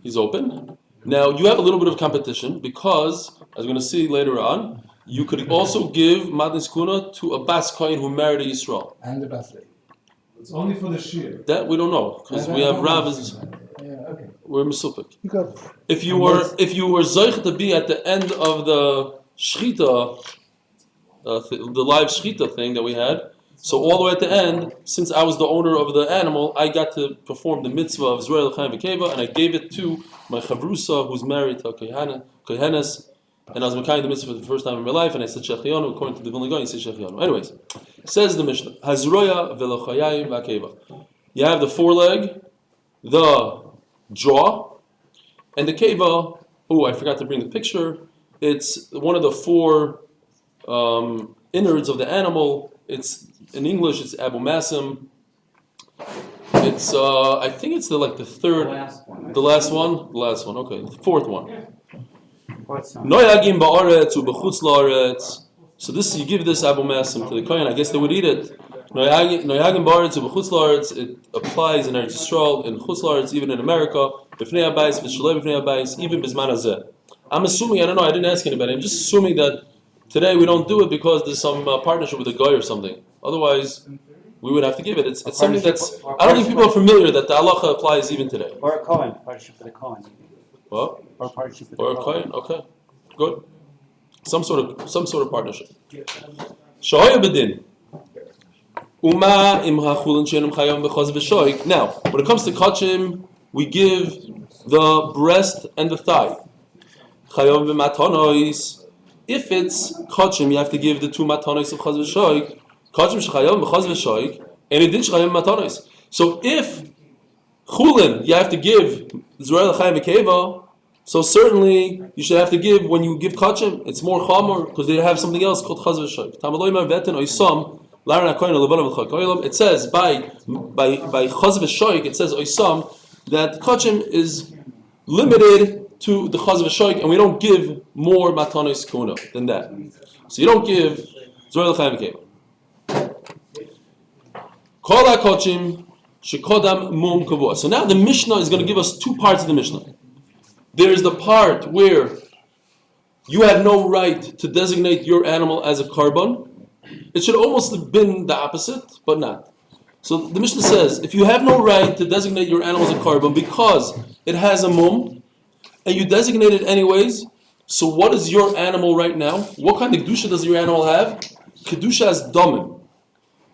He's open. Now you have a little bit of competition because, as we're going to see later on, you could also give Matnas Kuna to a Bas Kohen who married a Yisrael. And the Bas Levi. It's only for the shear. That we don't know because we have Rav's. Okay. We're Mesupik. If you were Zoich to be at the end of the Shchita, the live Shchita thing that we had, so all the way at the end, since I was the owner of the animal, I got to perform the mitzvah of Zerah L'chaim V'Keva, and I gave it to my Chavrusa, who's married to Kohenes, and I was making the mitzvah for the first time in my life, and I said Shechianu, according to the Vilna Gaon, he said Shechianu. Anyways, says the Mishnah, Hazroya V'Lochayayim V'Keva. You have the foreleg, the jaw, and the keva. Oh, I forgot to bring the picture. It's one of the four innards of the animal. It's in English. It's Abu Masim. It's I think it's the third, the last one. Okay, the fourth one. Noyagim ba'aretz u'bechutz la'aretz. So this you give this Abu Masim to the kohen. I guess they would eat it. Noyagim ba'aretz u'bechutz la'aretz. It applies in Eretz Yisrael, in Chutz la'aretz, even in America. B'fnei habayis, v'shalei b'fnei habayis, even b'zman hazeh. I'm assuming, I don't know, I didn't ask anybody. I'm just assuming that today we don't do it because there's some partnership with a guy or something. Otherwise, we would have to give it. It's something that's. I don't think people are familiar that the halacha applies even today. Or a kohen, partnership for the kohen. What? Or partnership for the Or a kohen. Okay, good. Some sort of partnership. Shahoya bedin. Uma im hachulin shenim chayom b'chaz v'shoik. Now, when it comes to kachim, we give the breast and the thigh. Chayom v'matonois. If it's kachim, you have to give the two matonois of chaz v'shoik. Kachim shechayom b'chaz v'shoik, and it did shechayom matonois. So if chulin, you have to give Zerah L'chaim V'Keva, so certainly you should have to give when you give kachim. It's more chamor because they have something else called chaz v'shoik. Tamaloi ma'vetin oisam. It says by chaz v'shoik, it says oisam that kachim is limited to the chaz v'shoik, and we don't give more matanos kuna than that. So you don't give Zerah L'chaim V'Keva. Kol ha'kachim shekodam mum kavua. So now the Mishnah is going to give us two parts of the Mishnah. There is the part where you had no right to designate your animal as a korban. It should almost have been the opposite, but not. So the Mishnah says, if you have no right to designate your animal as a korban because it has a mum, and you designate it anyways, so what is your animal right now? What kind of kedusha does your animal have? Kedusha as damim,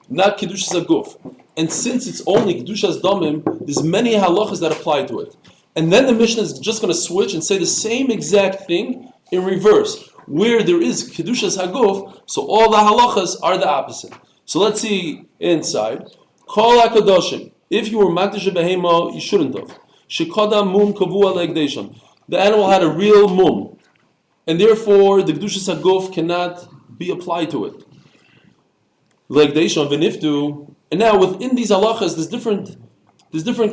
not kedusha as guf. And since it's only kedusha as damim, there's many halachas that apply to it. And then the Mishnah is just going to switch and say the same exact thing in reverse. Where there is kedushas haguf, so all the halachas are the opposite. So let's see inside. Kol hakadoshim. If you were makdish behema, you shouldn't have. Shekadam mum kavua legdesham. The animal had a real mum, and therefore the kedushas haguf cannot be applied to it. Legdesham v'niftu. And now within these halachas, there's different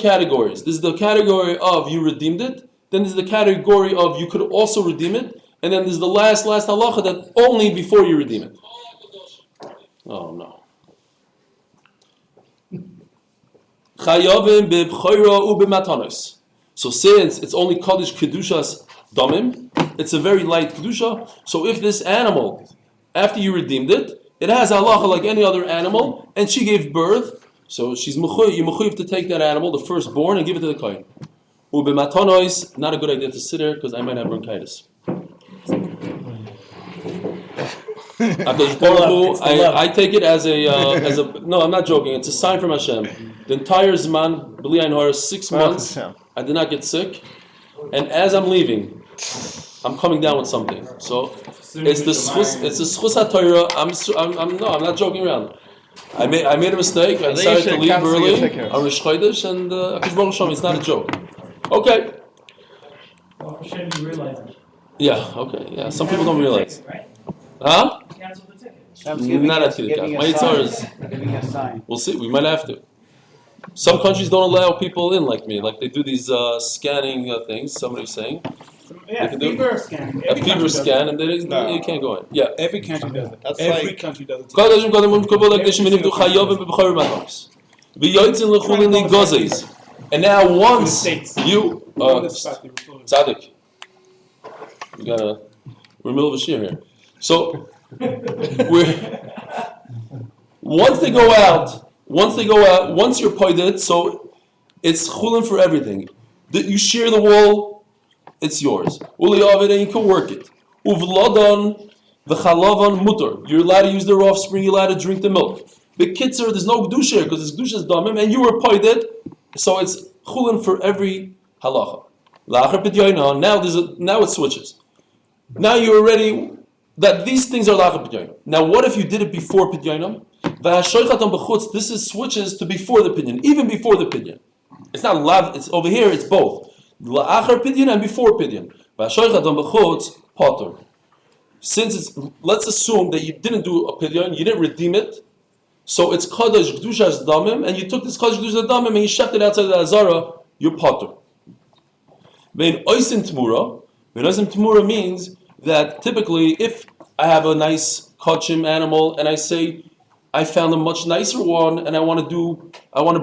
categories. There's the category of you redeemed it. Then there's the category of you could also redeem it. And then there's the last halacha that only before you redeem it. Oh no. Chayavim b'bchayra u'b'matanos. So since it's only kaddish kedushas damim, it's a very light kedusha. So if this animal, after you redeemed it, it has halacha like any other animal, and she gave birth, so you're mechuyev to take that animal, the firstborn, and give it to the kohen. U'b'matanos, not a good idea to sit there because I might have bronchitis. I take it as a no, I'm not joking. It's a sign from Hashem. The entire Zman, B'li Ayin Hara, 6 months, I did not get sick, and as I'm leaving, I'm coming down with something. So it's the schus HaTorah. I'm not joking around. I made a mistake. I decided to leave early on Rosh Chodesh, and Akash Baruch Shem, it's not a joke. Okay. Well, for sure you realize it. Yeah, okay, yeah. Some people don't realize. Huh? Cancel the ticket. Not at the My Yitzhar is. We'll see, we might have to. Some countries don't allow people in like me. Like they do these scanning things, somebody's saying. Yeah, fever scan. A fever scan, and you can't go in. Yeah. Every country does it. That's Every country does it. And now once you On the spot, they were closed. Tzaddik. We're in the middle of a shir here. So once they go out, once you're poided, so it's chulin for everything. You share the wall, it's yours. Uli avid, and you can work it. Uvladan v'chalavan mutter. You're allowed to use their offspring. You're allowed to drink the milk. The kitzer, there's no kedusha because it's kedusha's damim, and you were poided, so it's chulin for every halacha. La'achar pidyoina. Now it switches. Now you're already that these things are la'achar pidyoina. Now what if you did it before pidyoina? V'hashoichatam b'chutz. This is switches to before the pidyon, even before the pidyon. It's not lav. It's over here. It's both la'achar pidyon and before pidyon. V'hashoichatam b'chutz potter. Since it's, let's assume that you didn't do a pidyon, you didn't redeem it, so it's kadosh kedusha's damim, and you took this kadosh kedusha's damim and you sheft it outside the azara, you're potter. Vein oisin tmura means that typically if I have a nice kachim animal and I say I found a much nicer one and I want to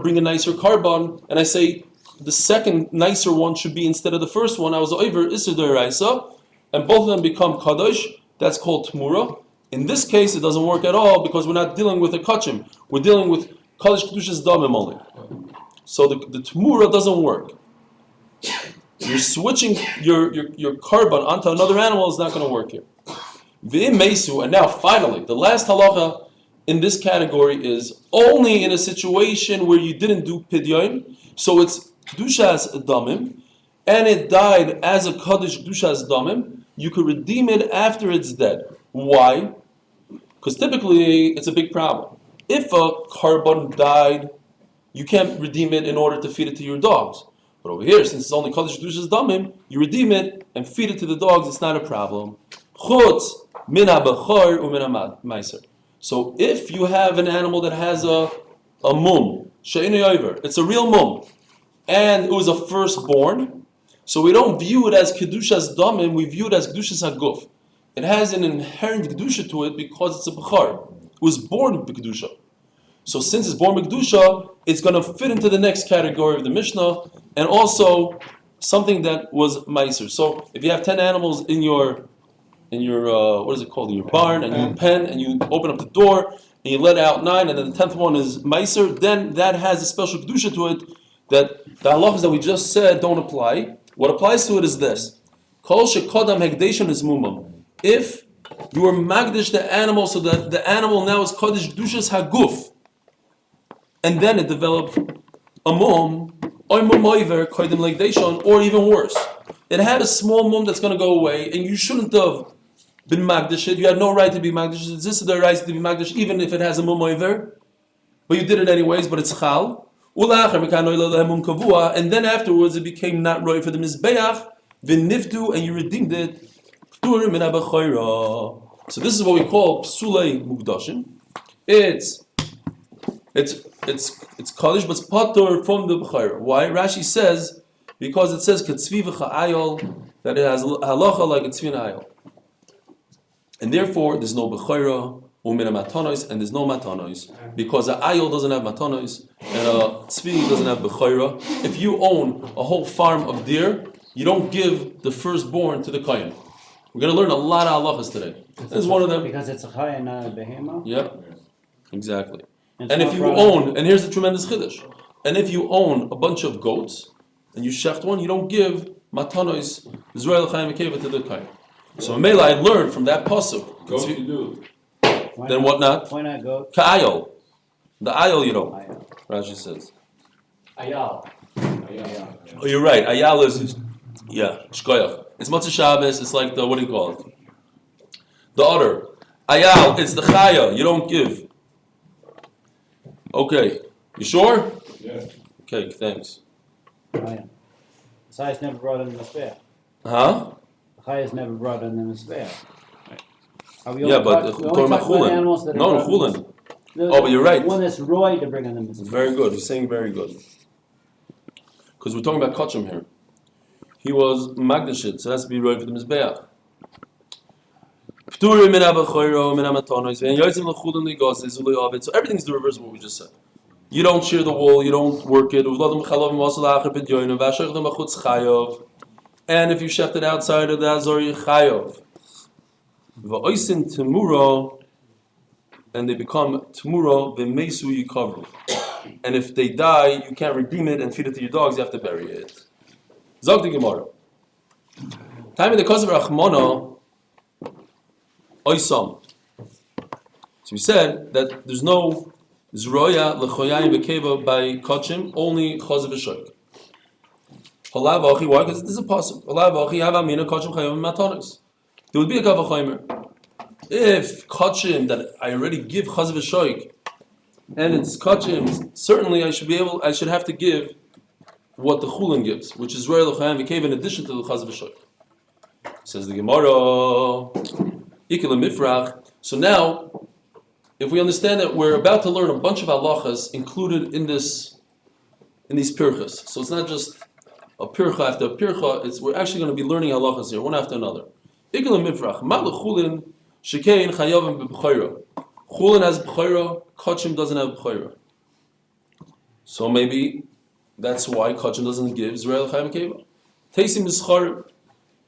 bring a nicer carbon, and I say the second nicer one should be instead of the first one, I was over isur d'oraisa, and both of them become kadosh. That's called tmura. In this case, it doesn't work at all because we're not dealing with a kachim. We're dealing with kadosh kedusha's damim only. So the tmura doesn't work. You're switching your carbon onto another animal is not going to work here. V'im and now finally, the last halacha in this category is only in a situation where you didn't do pidyon, so it's kedushas damim, and it died as a kaddish kedushas damim. You could redeem it after it's dead. Why? Because typically it's a big problem. If a carbon died, you can't redeem it in order to feed it to your dogs. But over here, since it's only kaddish kedushas damim, you redeem it and feed it to the dogs. It's not a problem. Chutz min ha-bechor u'min ha-meiser. So if you have an animal that has a mum, she'enu yover, it's a real mum, and it was a firstborn, so we don't view it as kedushas damim, we view it as kedushas haguf. It has an inherent kedusha to it because it's a bechor. It was born b'kedusha. So since it's born b'kedusha, it's going to fit into the next category of the Mishnah, and also something that was meiser. So if you have 10 animals in your what is it called, in your barn, and you pen, and you open up the door, and you let out 9, and then the 10th one is meiser, then that has a special kedusha to it that the halachas that we just said don't apply. What applies to it is this: kol shekodam hekdeshon is mumam. If you are magdish the animal, so that the animal now is kodesh kedushas haguf, and then it developed a mum, or mum oiver kodim hekdeshon, or even worse, it had a small mum that's going to go away, and you shouldn't have been magdish it. You had no right to be magdish. It's just the right to be magdish, even if it has a mum oiver, but you did it anyways. But it's chal. And then afterwards it became not right for the mizbeach, v'niftu, and you redeemed it. So this is what we call psulei mukdashim. It's kaddish, but it's patur from the b'chayra. Why? Rashi says because it says ketzvi v'cha'ayol, that it has halacha like a tzvi ayol, and therefore there's no b'chayra. And there's no matanos because a ayol doesn't have matanos and a tzvi doesn't have bechayra. If you own a whole farm of deer, you don't give the firstborn to the kohen. We're going to learn a lot of halachas today. This is one of them. Because it's a chay and not a behema? Yeah, exactly. And if you own, and here's the tremendous chiddush, and if you own a bunch of goats and you shecht one, you don't give matanos Israel chayim akeva to the kohen. So Mela, I learned from that pasuk. Goats you do. Then what not? Why not go? Ka'ayol. The ayol you don't. Rashi says. Ayal. Oh, you're right. Ayal is, shkoyach. It's Motzei Shabbos. It's like the, what do you call it? The udder. Ayal, it's the chaya. You don't give. Okay. You sure? Yeah. Okay, thanks. Oh, yeah. The chayas never brought in the spare. Huh? The chayas never brought in the spare. Yeah, but talking about chulin. No, chulin. Oh, but you're right. One that's roy to bring in the mitzvah. Very good. He's saying very good. Because we're talking about kachim here. He was magdashit, so that's to be right for the mizbeach. So everything's the reverse of what we just said. You don't shear the wool, you don't work it. And if you shecht it outside of the Azor, you chayav. V'oisin temuro, and they become temuro, v'meisu yikavru. And if they die, you can't redeem it and feed it to your dogs, you have to bury it. Zog the Gemara. Time in the cause of Rachmana, oisam. So we said that there's no zroya lechoyayim bekeva by kachim, only chazav v'shoik. Halav achi, why? Because this is a pasuk. Halav achi have amina kachim chayavim matanos. There would be a kavachomer. If kachim that I already give chazav v'shoik, and it's kachim, certainly I should have to give what the Chullin gives, which is royal l'chayim v'kev in addition to the chazav v'shoik. Says the Gemara, ikil mifrach. So now, if we understand that we're about to learn a bunch of halachas included in these pirchas, so it's not just a pircha after a pircha. We're actually going to be learning halachas here, one after another. Ikil mifrach. Ma l'chulin shekein chayavim b'b'chayra. Chullin has b'chayra, kachim doesn't have b'chayra. So maybe that's why kachim doesn't give Zerei l'chayim keva. Teisim b'schar.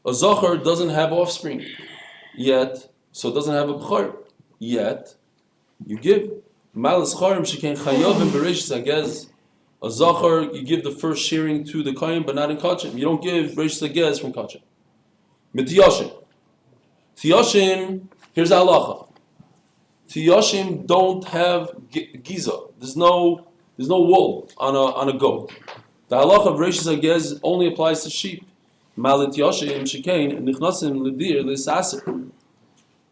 A zachar doesn't have offspring yet, so it doesn't have a b'chayra yet. You give malas charim shekein chayavim b'reishis agez. A zachar, you give the first shearing to the kohen, but not in kachim. You don't give reishis agez from kachim. Mitiyashim. Tiyashim. Here's the halacha. Tiyashim don't have giza. There's no wool on a goat. The halacha of reishis agez only applies to sheep. Malit yashim shekein nichnasim ledir lisaser.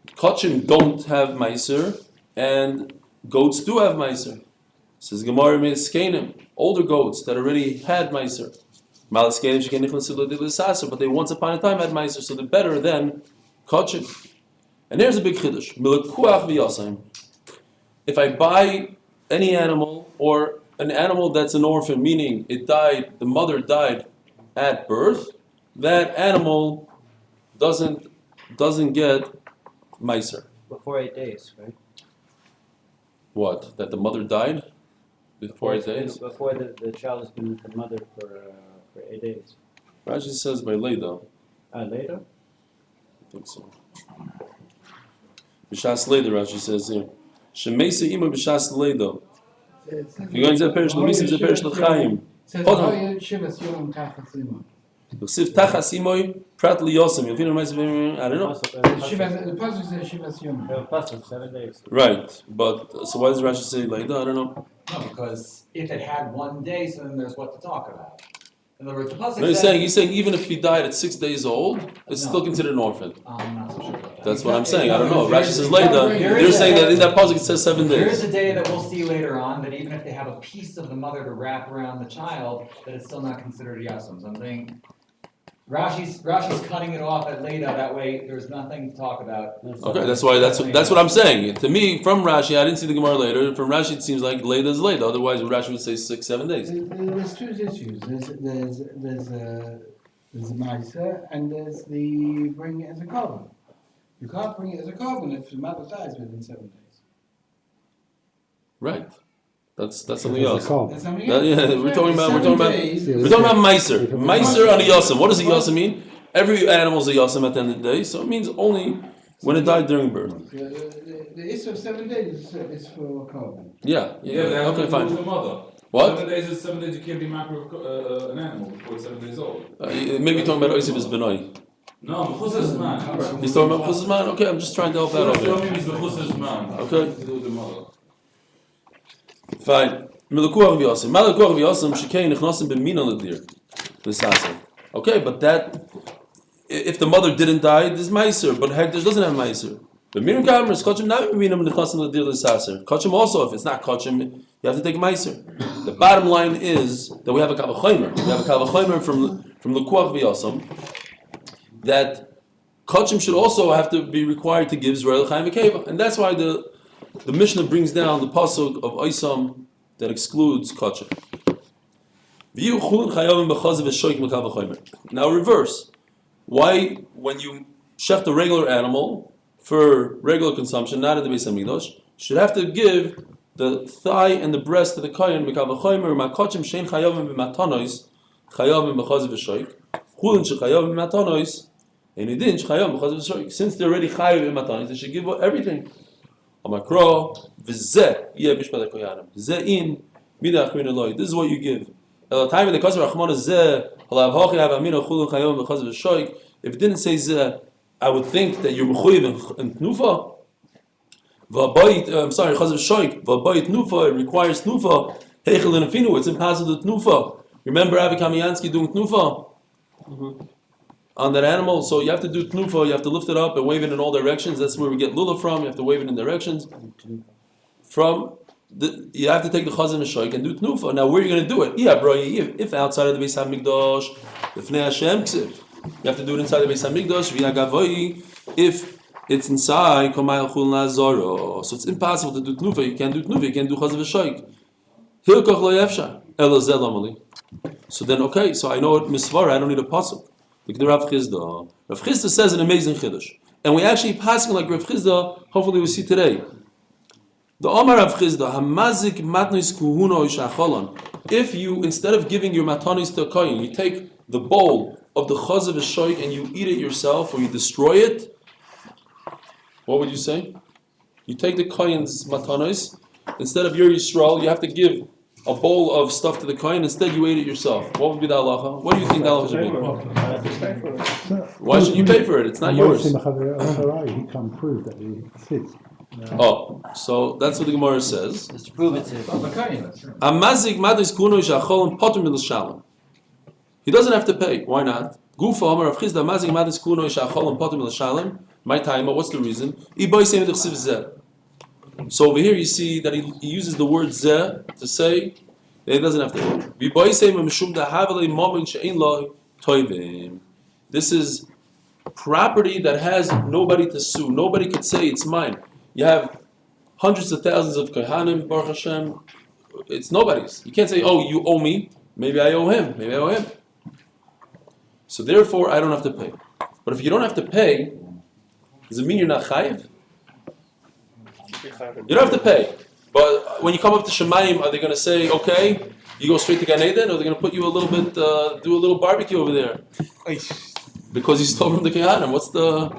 Kachim don't have meiser, and goats do have meiser. Says Gemara me'eskenim, older goats that already had meiser. Malit skenim shekein nichnasim ledir lisaser, but they once upon a time had meiser, so they're better than kachim. And there's a big chiddush. Milekuach v'yasayim. If I buy any animal or an animal that's an orphan, meaning it died, the mother died at birth, that animal doesn't get meiser. Before 8 days, right? What? That the mother died before 8 days? Before the child has been with the mother for 8 days. Rashi says by later. Later? I think so. B'shas later, Rashi says here. Shemeisa ima b'shas later. If you're going to perish l'misim, ze perish l'chaim. Hold on. L'sif tachas imoy prat liyosem. I don't know. The pasuk says Shivas Yom. 7 days. Right, but so why does Rashi say later? I don't know. No, because if it had 1 day, so then there's what to talk about. In other words, the pasuk No, he's says, saying even if he died at 6 days old, it's still considered an orphan. I'm not so sure about that. That's what I'm saying. I don't know. Rashi says later. They're saying that in that pasuk it says 7 There is days. a day that we'll see later on that even if they have a piece of the mother to wrap around the child, that it's still not considered a yasum. So I'm saying Rashi's cutting it off at later. That way, there's nothing to talk about. Okay, that's what I'm saying. To me, from Rashi, I didn't see the Gemara later. From Rashi, it seems like later is later. Otherwise, Rashi would say 6, 7 days. There's two issues. There's a Maisa and there's the bring it as a carbon. You can't bring it as a carbon if the mother dies within 7 days. Right. That's something else. There's something Yeah, else. we're talking about meiser. Meiser Meiser on a yasam. What does a yasam mean? Every animal is a yasam at the end of the day, so it means only when it died during birth. The issue of 7 days is for carbon. Yeah. Okay, The fine. mother. What? 7 days is 7 days you can't be macro an animal before it's 7 days old. Maybe talking about Oisiv is Benoi. No, B'chus man. He's talking about Chus man. Okay, I'm just trying to help out Daf over Yomi here. is B'chus man. Okay. To do with the mother. Fine. Melekuach v'yasem. Melekuach v'yasem shekein nichnasim b'mina l'dir. L'sasem. Okay, but that, if the mother didn't die, there's meiser, but Hekdesh doesn't have meiser. But mirim kamers, kachim not b'mina nichnasim l'dir l'saser. Kachim also, if it's not kachim, you have to take meiser. The bottom line is that we have a kavachomer. We have a kavachomer from Lekuach v'yasem that kachim should also have to be required to give Zerei l'chayim v'keva, and that's why the Mishnah brings down the pasuk of Oisam that excludes kachim. Now reverse. Why, when you shecht a regular animal for regular consumption, not in the Beis Hamikdash, should have to give the thigh and the breast of the kohen, mekal v'chomer, makochim shein chayavim b'matanos, chayavim b'chazav v'shoik, chulin shechayavim b'matanos, and idin shechayavim b'chazav v'shoik. Since they're already chayav b'matanos, they should give everything. Amakro v'zeh yeh bishpat hakoyanim. Zeh in mida achrin eloi. This is what you give. El time the kaser rachmana zeh halav hachi have amina chulin chayavim b'chazav v'shoik. If it didn't say zeh, I would think that you're mechuyev in tnufa. I'm sorry, Chazav Shoik, V'bayit Nufa, it requires Nufa, Heichel and Afinu, it's impossible to Nufa. Remember Avi Kamiansky doing Nufa on that animal? So you have to do Nufa, you have to lift it up and wave it in all directions. That's where we get Lula from, you have to wave it in directions. You have to take the Chazav Shoik and do Nufa. Now where are you going to do it? Yeah, bro, if outside of the Beis HaMikdash, Lefnei Hashem, you have to do it inside the Beis HaMikdash, V'yagavoyi, if it's inside, so it's impossible to do tnufa. You can't do tnufa. You can't do chazav v'shoik. So then, okay. So I know it misvara. I don't need a pasuk. Like the Rav Chisda. Rav Chisda says an amazing chiddush, and we actually passing like Rav Chisda. Hopefully, we see today. The Omar Rav Chisda hamazik matnos kuhuno ishacholon. If you, instead of giving your matanis to a kohen, you take the bowl of the chazav v'shoik and you eat it yourself, or you destroy it. What would you say? You take the kohen's matanos, instead of your Yisrael, you have to give a bowl of stuff to the kohen, instead you ate it yourself. What would be the halacha? What do you think the halacha should be? Why should you pay for it? It's not yours. He can't prove that it's his. Oh, so that's what the Gemara says. Just to prove it's his. Amazik madis kuno ishacholon potum milashalom. He doesn't have to pay. Why not? Gufa Amar Rav Chisda amazik madis kuno ishacholon potum milashalom. My time, what's the reason? So over here you see that he uses the word zeh to say that he doesn't have to pay. This is property that has nobody to sue. Nobody could say it's mine. You have hundreds of thousands of kohanim, Baruch Hashem. It's nobody's. You can't say, oh, you owe me. Maybe I owe him. Maybe I owe him. So therefore, I don't have to pay. But if you don't have to pay, does it mean you're not chayiv? You don't have to pay. But when you come up to Shemayim, are they going to say, okay, you go straight to Gan Eden, or are they going to put you a little bit, do a little barbecue over there? Because you stole from the Kehanim. What's the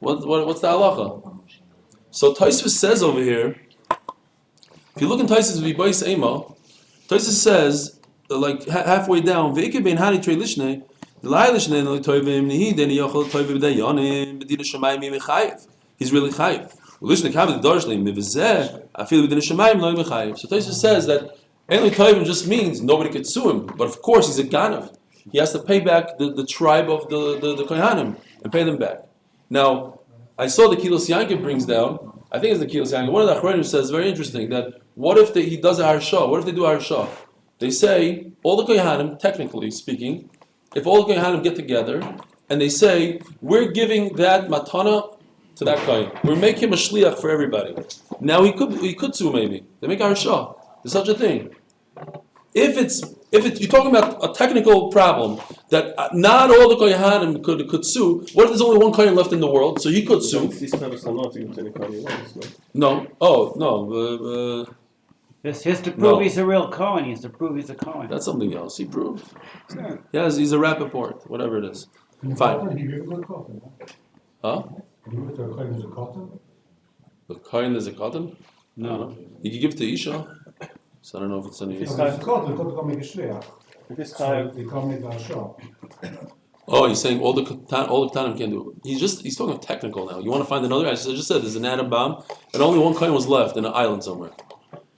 halacha? So Tosfos says over here, if you look in Tosfos V'Bois Ema, Tosfos says, like halfway down, Ve'ike bein hani trei lishne, he's really chayiv. So Tosfos says that Eli Tovim just means nobody could sue him, but of course he's a ganav. He has to pay back the tribe of the kohanim and pay them back. Now, I saw the Kilos Yankiv brings down. I think it's the Kilos Yankiv. One of the Achronim says very interesting that what if he does a harsha? What if they do a harsha? They say all the kohanim, technically speaking, if all the kohanim get together and they say we're giving that matana to that kohen, we're making him a shliach for everybody. Now he could sue maybe. They make a harsha. There's such a thing. If it's you're talking about a technical problem that not all the kohanim could sue. What if there's only one kohen left in the world, so he could sue? No. Oh no. He has to prove he's a real Cohen. He has to prove he's a Cohen. That's something else. He proved. Yes, he's a Rappaport, whatever it is. Fine. Huh? The kohen is a cotton? No. You can give it to Isha. So I don't know if it's any use. Oh, he's saying all the Ketanim can't do it. He's talking technical now. You want to find another? I just said there's an atom bomb, and only one kohen was left in an island somewhere.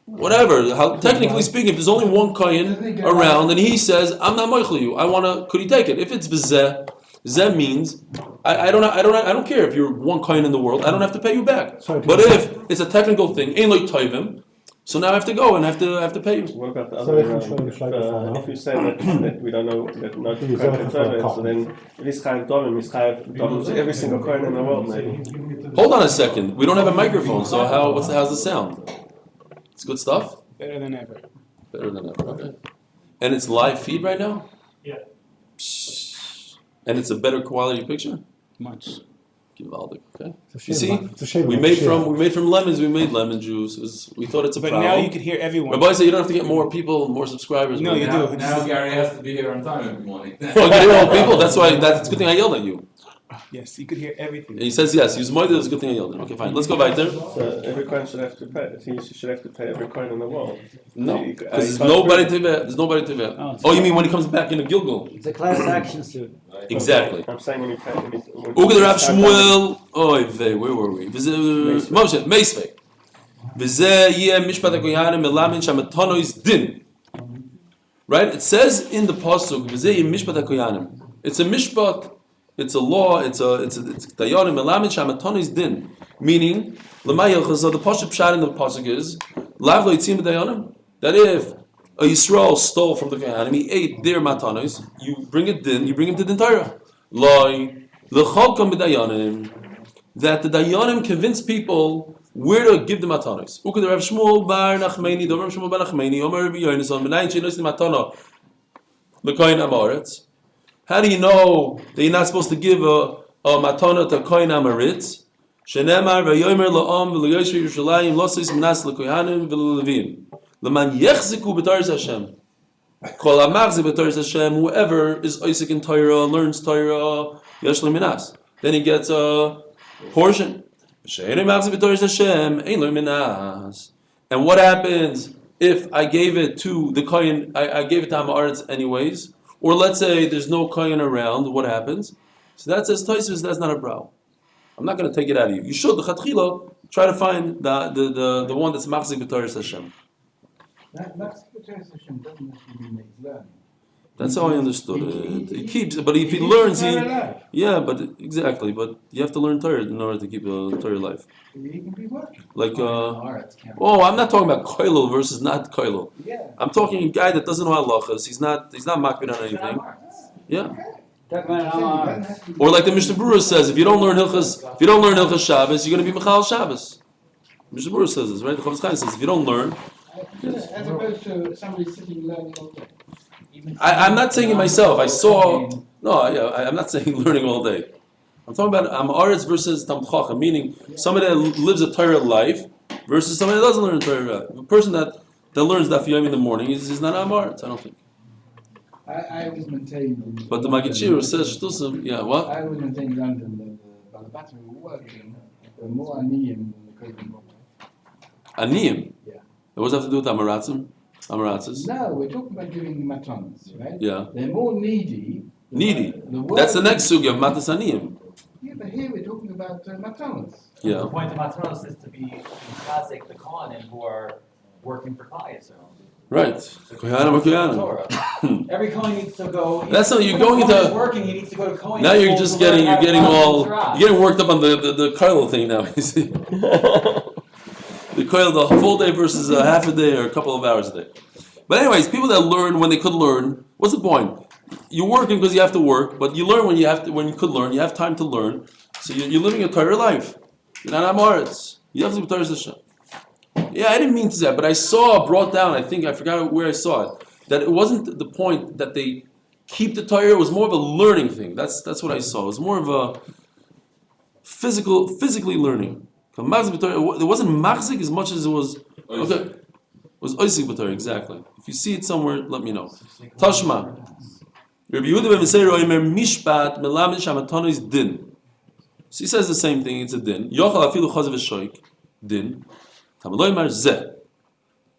Whatever. Technically speaking, if there's only one kohen around, and he says, "I'm not moichel you. I wanna." Could he take it? If it's b'zeh, zeh means I don't care if you're one kohen in the world. I don't have to pay you back. But if it's a technical thing, ain't like tovim. So now I have to go and have to pay you. What about the other way around? If you say that we don't know that not so then if it's chayav domim, it's chayav domim to every single coin in the world, maybe. Hold on a second. We don't have a microphone, so how's the sound? It's good stuff? Better than ever. Better than ever, okay. And it's live feed right now? Yeah. And it's a better quality picture? Much. Givaldic, okay? It's a You shame see, about- it's a shame we about made share. from lemons. We made lemon juice. We thought it's a But problem. now you could hear everyone. Rabbi said you don't have to get more people, more subscribers. No, but you now- do. Now Gary has to be here on time every morning. Oh, get your own people. That's why. That's a good thing I yelled at you. Yes, you could hear everything. And he says yes. Use more. That's a good thing I yelled at him. Okay, fine. Let's go back there. So every coin should have to pay. He should have to pay every coin in the world. No, You- because there's can't nobody prove to vet. There's nobody to vet. Oh, it's Oh, you mean when he comes back in a Gilgal? It's a class action suit. it. Exactly. I'm saying when you pay. Uge the Rav Shmuel. Oy vey, where were we? Moshe Meisvei. V'zeh yeh mishpat hakoyanim melamin shamatano is din. Right? It says in the pasuk v'zeh yeh mishpat hakoyanim. It's a mishpat. It's a law. It's dayanim melamin shamatano is din. Meaning, l'mayel chazal. The pasuk pshat in the pasuk is lav lo yitzim b'dayanim. That if a Yisrael stole from the Kohanim, he ate their matanos, you bring it din, you bring him to the Torah. Loi, l'cholkom b'dayanim, that the dayanim convince people where to give the matanos. Uked Rav Shmuel bar Nachmeni, the Rav Shmuel bar Nachmeni, Omer Rabbi Yonason, Menayin she'nos the matana, l'koyin amaretz. How do you know that you're not supposed to give a matana to koyin amaretz? Shenemar v'yomer la'am v'loyoshvi Yerushalayim losis minas l'kohanim v'l'levim. L'man yechziku b'Torah Hashem. Kol ha'machzik b'Torah Hashem. Whoever is Isaac in Torah, learns Torah, yesh lo minas. Then he gets a portion. She'eino machzik b'Torah Hashem, ein lo minas. And what happens if I gave it to the kohen? I gave it to Hamaretz anyways. Or let's say there's no kohen around. What happens? So that says Tosfos, that's not a brow. I'm not going to take it out of you. You should the chatchila try to find the one that's machzik b'Torah Hashem. That Hashem doesn't necessarily mean that he's learning. That's how I understood it. He keeps, but if he learns, but exactly. But you have to learn Torah in order to keep the Torah alive. He can be working. Like, Haaretz can't- I'm not talking about koilel versus not koilel. Yeah. I'm talking a guy that doesn't know halachas. He's not makbid on anything. Yeah. Talk about it. Or like the Mishnah Berurah says, if you don't learn Hilchas Shabbos, you're going to be Mechal Shabbos. Mishnah Berurah says this, right? The Chavetz Chaim says, if you don't learn, As opposed to somebody sitting learning all day. I'm not saying it myself. I'm not saying learning all day. I'm talking about Amaretz versus Talmid Chacham, meaning somebody that lives a Torah life versus somebody that doesn't learn a Torah life. A person that learns Daf Yomi in the morning is not Amaretz, I don't think. I always maintain. But the Magichir says Shtusim, what? I always maintain in London that the Balabatim were working, were more aniyim than the Kohen. Aniyim. Yeah. What does that have to do with Amaratzes? No, we're talking about giving matanas, right? Yeah. They're more needy. Needy. The That's the next sugi of Matas Aniyim. Yeah, but here we're talking about matanas. The Yeah. point of Matronos is to be chazik the Kohanim who are working for Klal Yisrael. Right. Kohanim or Kohanim. Torah. Every Kohen needs to go. That's not- you're when a going Kohen into- is working. He needs to go to Kohen. Now you're school just to learn getting how to all Torah. you're getting worked up on the Koil thing now. You see, the Koil the full day versus a half a day or a couple of hours a day. But anyways, people that learn when they could learn. What's the point? You're working because you have to work, but you learn when you could learn. You have time to learn, so you're living a Torah life. You're not Amaretz. You have to be Torah Hashem. Yeah, I didn't mean to say that, but I saw brought down. I think I forgot where I saw it. That it wasn't the point that they keep the Torah. It was more of a learning thing. That's what I saw. It was more of a physically learning. It wasn't machzik as much as it was. Okay, it was oisik b'Torah exactly. If you see it somewhere, let me know. Tashma. Rabbi Yehuda ben Meseir Omer Mishpat Melamed Shamatano is din. So he says the same thing. It's a din. Yochal afilu chazav v'shoik din. Tamaloi mar zeh.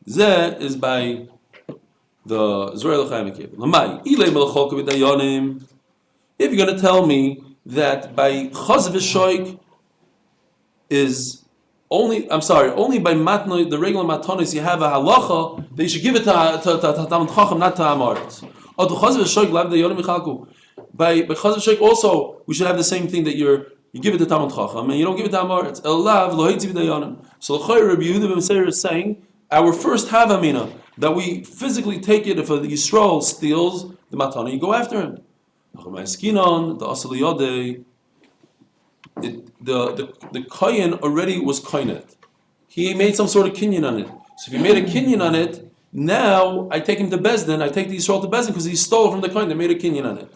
Zeh is by the Zohar L'chaim Kev. Lamai ilay melachol k'vidayonim. If you're going to tell me that by chazav v'shoik is only by matno the regular matanos you have a halacha that you should give it to Talmid Chacham, not to Amaretz. By Chazal Sheikh also, we should have the same thing that you give it to Talmid Chacham and you don't give it to Amaretz. So Rabbi Yehuda ben Meseir is saying our first havamina that we physically take it if a Yisrael steals the matana, you go after him. The kohen already was kohenet. He made some sort of kinyan on it. So if he made a kinyan on it, now I take him to Bezdin, I take the Yisrael to Bezdin because he stole from the kohen that made a kinyan on it.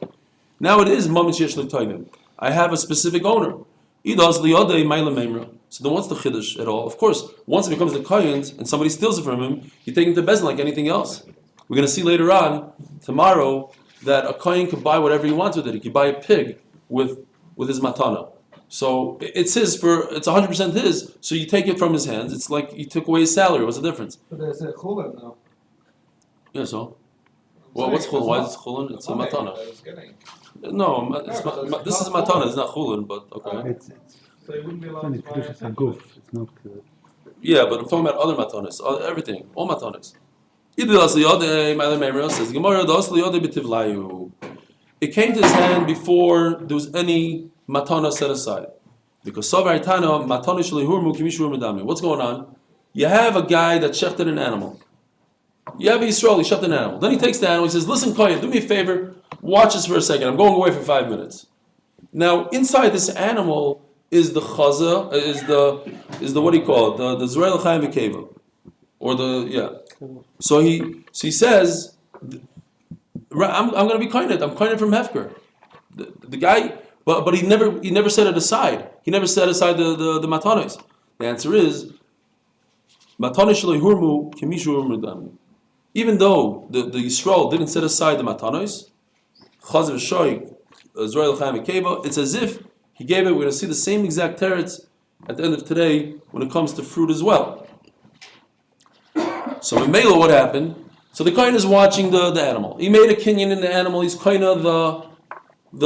Now it is mamish yesh l'toivim. I have a specific owner. Idas liyodei ma'ila memra. So then what's the chiddush at all? Of course, once it becomes the kohen's and somebody steals it from him, you take him to bezin like anything else. We're going to see later on, tomorrow, that a kohen could buy whatever he wants with it. He could buy a pig with his matana. So it's 100% his. So you take it from his hands. It's like you took away his salary. What's the difference? But there's a chullin now. Yeah, so? Well, what's chulin? Why is it chulin? It's a matana. No, this is matana. It's not chulin, but okay. It's So you wouldn't be allowed only to buy Kedushas it. Haguf. It's not. Yeah, but I'm talking about other matanas, everything, all matanas. Says Gemara, it came to his hand before there was any matana set aside. Because what's going on? You have a guy that shechted an animal. You have a Yisrael, he shechted an animal. Then he takes the animal, he says, listen, Kohen, do me a favor, watch this for a second, I'm going away for 5 minutes. Now, inside this animal is the chaza, is the what do you call it? The Zerel Chaim V'Keva. Or So he says, I'm going to be kohenet. I'm kohenet from Hefker. The guy, but he never set it aside. He never set aside the matanos. The answer is, matanos shelo hurmu kimishu hurmu. Even though the Yisrael didn't set aside the matanos, chaz v'shoik, Zerel Chaim V'Keva, it's as if he gave it. We're going to see the same exact teretz at the end of today when it comes to fruit as well. So in Mela, what happened? So the kohen is watching the animal. He made a kinyan in the animal. He's kohen of the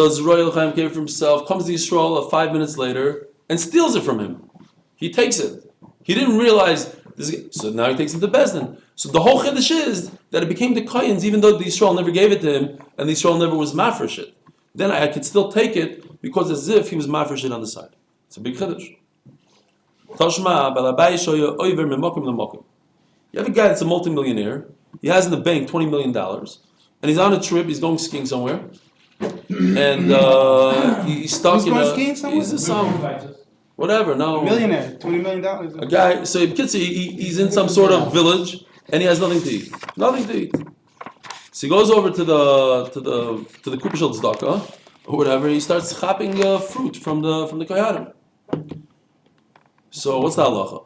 Zerel Chaim gave for himself. Comes to Yisrael 5 minutes later and steals it from him. He takes it. He didn't realize this. So now he takes it to Bezdin. So the whole chiddush is that it became the kohen's, even though the Yisrael never gave it to him and the Yisrael never was mafresh it. Then I could still take it because as if he was mafresh it on the side. It's a big chiddush. Tashma balabai shoya oiver memokim lemokim. You have a guy that's a multimillionaire. He has in the bank $20 million, and he's on a trip. He's going skiing somewhere, and he's stuck He's in going a. skiing somewhere? He's whatever. No, Millionaire, $20 million. a guy. So he's in some sort of village, and he has nothing to eat. Nothing to eat. So he goes over to the Kupashel Tzedakah or whatever. He starts chopping fruit from the kohanim. So what's the halacha?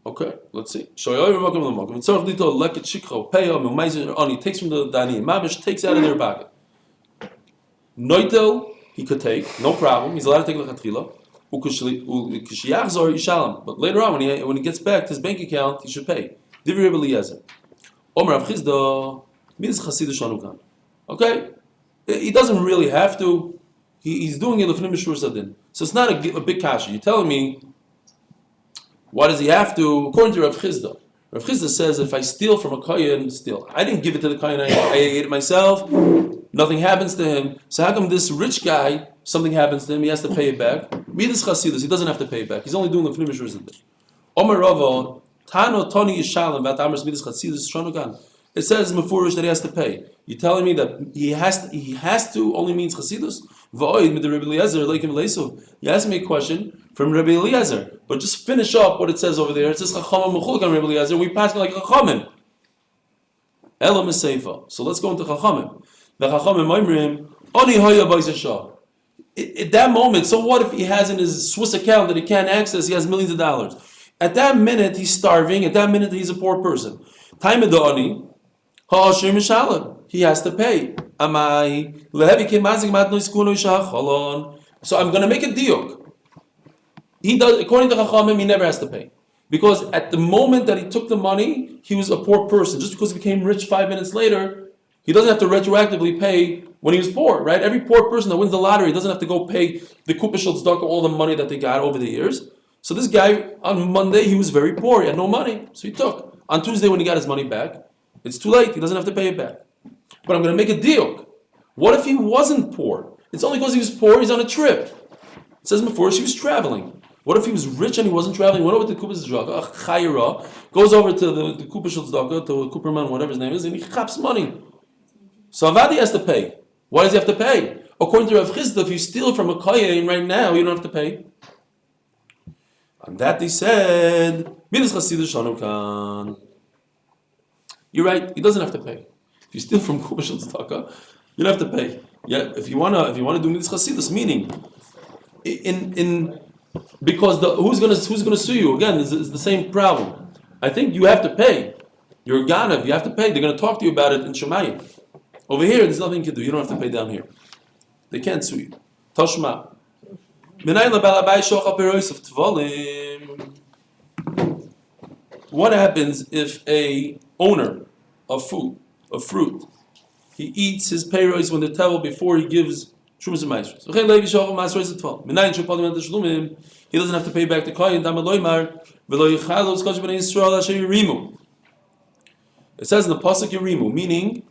Okay, let's see. He takes from the Dani, Mamish takes out of their pocket. Noitel, he could take, no problem. He's allowed to take lechatchila. But later on, when he gets back to his bank account, he should pay. Divri Rebbe Eliezer. Omer Rav Chizda, midas chasidish shanukan. Okay, he doesn't really have to. He's doing it l'fnim mishur sadin. So it's not a big kasha. You're telling me. Why does he have to? According to Rav Chizda. Rav Chizda says if I steal from a kohen, steal. I didn't give it to the kohen, I ate it myself. Nothing happens to him. So how come this rich guy, something happens to him, he has to pay it back? Midas chasidus, he doesn't have to pay it back. He's only doing the fnim mishur. Omer Rava, Tano Toni Yishalim, Vat Amers Midas chasidus Shonugan. It says Mefurish that he has to pay. You're telling me that he has to only means chasidus? V'oid mit the Rebbe Eliezer leikim leisu. You asked me a question from Rebbe Eliezer, but just finish up what it says over there. It says Chachamim Mechulk on Rebbe Eliezer. We pass it like Chachamim. Elam is Seifa. So let's go into Chachamim. The Chachamim Oimrim Oni Hoya B'Yisashah. At that moment, so what if he has in his Swiss account that he can't access? He has millions of dollars. At that minute, he's starving. At that minute, he's a poor person. Time of the Oni. He has to pay. So I'm going to make a diuk. He does, according to Chachamim, he never has to pay. Because at the moment that he took the money, he was a poor person. Just because he became rich 5 minutes later, he doesn't have to retroactively pay when he was poor, right? Every poor person that wins the lottery doesn't have to go pay the Kupashel Tzedakah all the money that they got over the years. So this guy, on Monday, he was very poor. He had no money. So he took. On Tuesday, when he got his money back, it's too late. He doesn't have to pay it back. But I'm going to make a deal. What if he wasn't poor? It's only because he was poor, he's on a trip. It says before he was traveling. What if he was rich and he wasn't traveling? Went over to the Kupashel Tzedakah, Chayira, goes over to the Kupashel Tzedakah, to Cooperman, whatever his name is, and he chaps money. So Avadi has to pay. Why does he have to pay? According to Rav Chizda, if you steal from a kohen right now, you don't have to pay. On that they said, Midas Chasidus Shanukan. You're right, he doesn't have to pay. If you steal from Kupashel Tzedakah, you don't have to pay. Yeah, if you wanna do Midas Chasidus, meaning in because who's gonna sue you again is the same problem. I think you have to pay. You're a ganav, you have to pay. They're gonna talk to you about it in Shemayim. Over here, there's nothing you can do. You don't have to pay down here. They can't sue you. Tashma. What happens if a owner of fruit, he eats his payrois when the tevel before he gives Shumas and Maasros? He doesn't have to pay back the kohen. It says in the pasuk Yerimu, meaning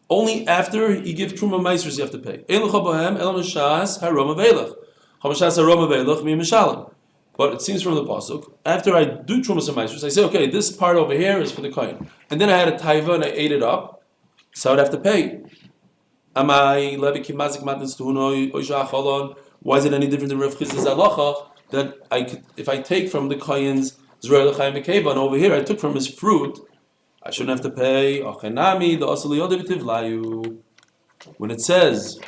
only after he gives Truma Maasros you have to pay. But it seems from the pasuk, after I do Trumas and Maasros, I say, okay, this part over here is for the kohen, and then I had a taiva and I ate it up, so I'd have to pay. Why is it any different than Rav Chizda's halacha that if I take from the kohen's Zerah L'chaim Mekeva and over here I took from his fruit, I shouldn't have to pay. When it says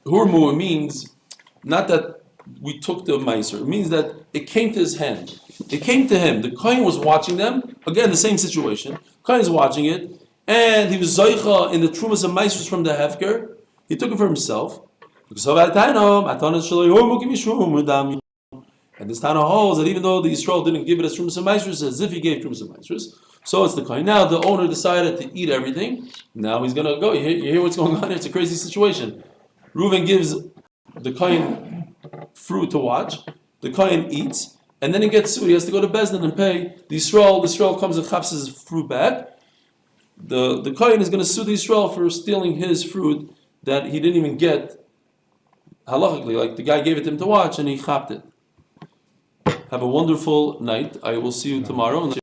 Hurmu, it means not that we took the meiser. It means that it came to his hand. It came to him. The kohen was watching them. Again, the same situation. Kohen is watching it, and he was zoicha in the trumas and meisers from the hefker. He took it for himself. And this Tana holds that even though the Yisrael didn't give it as trumas and meisers, as if he gave trumas and meisers, so it's the kohen. Now the owner decided to eat everything. Now he's gonna go. You hear what's going on here? It's a crazy situation. Reuven gives the kohen fruit to watch. The kohen eats, and then he gets sued. He has to go to Beis Din and pay. The Yisrael comes and chaps his fruit back. The kohen is going to sue the Yisrael for stealing his fruit that he didn't even get halachically. Like the guy gave it to him to watch, and he chapped it. Have a wonderful night. I will see you tomorrow. And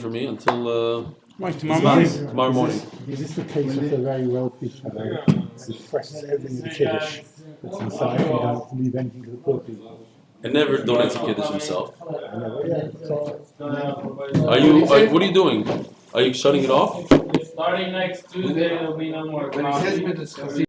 for me until tomorrow morning. Is this the case of the very wealthy fellow who fresses everything in the kiddush that's inside and doesn't leave anything to the poor people? And never donates a kiddush himself. Yeah, so, What are you doing? Are you shutting it off? Starting next Tuesday, there'll be no more. When it says